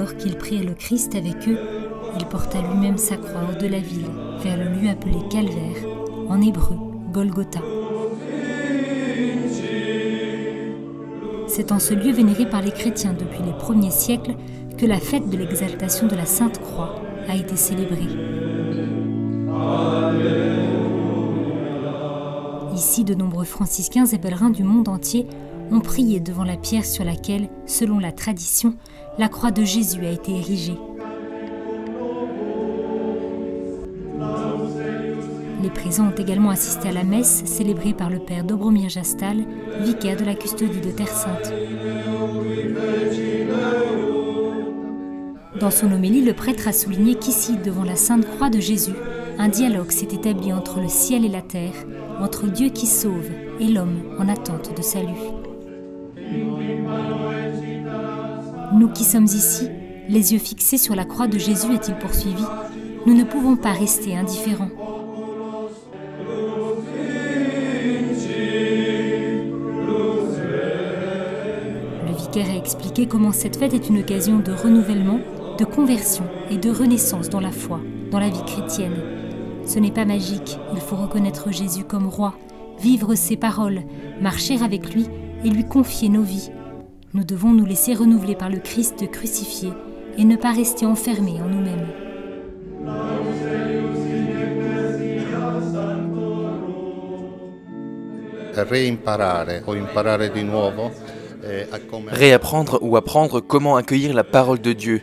alors qu'ils priaient le Christ avec eux, il porta lui-même sa croix hors de la ville, vers le lieu appelé Calvaire, en hébreu, Golgotha. C'est en ce lieu vénéré par les chrétiens depuis les premiers siècles que la fête de l'exaltation de la Sainte Croix a été célébrée. Ici, de nombreux franciscains et pèlerins du monde entier ont prié devant la pierre sur laquelle, selon la tradition, la croix de Jésus a été érigée. Les présents ont également assisté à la messe célébrée par le père Dobromir Jastal, vicaire de la custodie de Terre Sainte. Dans son homélie, le prêtre a souligné qu'ici, devant la Sainte Croix de Jésus, un dialogue s'est établi entre le ciel et la terre, entre Dieu qui sauve et l'homme en attente de salut. Nous qui sommes ici, les yeux fixés sur la croix de Jésus, a-t-il poursuivi, nous ne pouvons pas rester indifférents. Le vicaire a expliqué comment cette fête est une occasion de renouvellement, de conversion et de renaissance dans la foi, dans la vie chrétienne. Ce n'est pas magique, il faut reconnaître Jésus comme roi, vivre ses paroles, marcher avec lui et lui confier nos vies. Nous devons nous laisser renouveler par le Christ crucifié et ne pas rester enfermés en nous-mêmes. Réapprendre ou apprendre comment accueillir la parole de Dieu.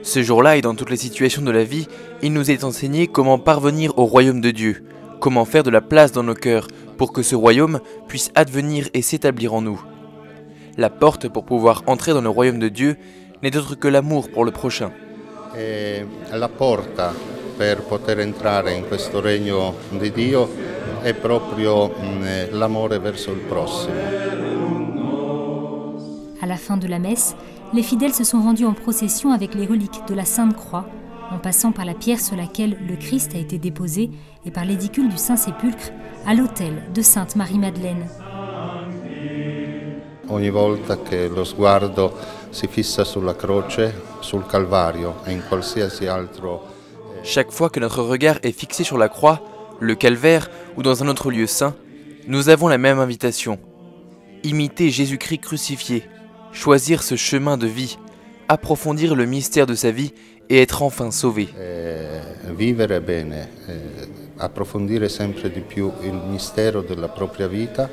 Ce jour-là et dans toutes les situations de la vie, il nous est enseigné comment parvenir au royaume de Dieu, comment faire de la place dans nos cœurs pour que ce royaume puisse advenir et s'établir en nous. La porte pour pouvoir entrer dans le royaume de Dieu n'est autre que l'amour pour le prochain. La porta per poter entrare in questo regno di Dio è proprio l'amore verso il prossimo. À la fin de la messe, les fidèles se sont rendus en procession avec les reliques de la Sainte Croix, en passant par la pierre sur laquelle le Christ a été déposé et par l'édicule du Saint-Sépulcre à l'autel de Sainte Marie-Madeleine. Ogni volta che lo sguardo si fissa sulla croce, sul Calvario e in qualsiasi altro. Chaque fois que notre regard est fixé sur la croix, le calvaire ou dans un autre lieu saint, nous avons la même invitation. Imiter Jésus-Christ crucifié, choisir ce chemin de vie, approfondir le mystère de sa vie et être enfin sauvé. Vivere bene, approfondire sempre di più il mistero della propria vita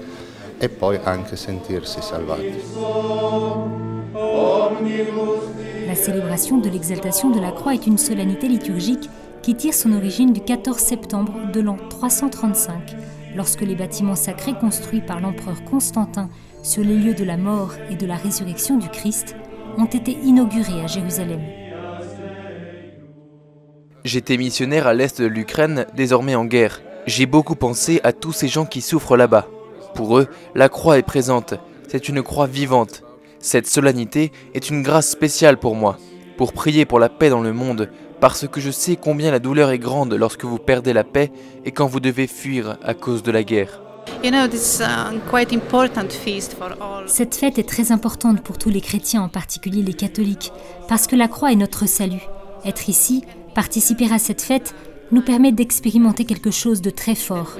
e poi anche sentirsi salvati. La célébration de l'exaltation de la croix est une solennité liturgique qui tire son origine du 14 septembre de l'an 335, lorsque les bâtiments sacrés construits par l'empereur Constantin sur les lieux de la mort et de la résurrection du Christ ont été inaugurés à Jérusalem. J'étais missionnaire à l'est de l'Ukraine, désormais en guerre. J'ai beaucoup pensé à tous ces gens qui souffrent là-bas. Pour eux, la croix est présente, c'est une croix vivante. Cette solennité est une grâce spéciale pour moi, pour prier pour la paix dans le monde, parce que je sais combien la douleur est grande lorsque vous perdez la paix et quand vous devez fuir à cause de la guerre. Cette fête est très importante pour tous les chrétiens, en particulier les catholiques, parce que la croix est notre salut. Être ici, participer à cette fête, nous permet d'expérimenter quelque chose de très fort.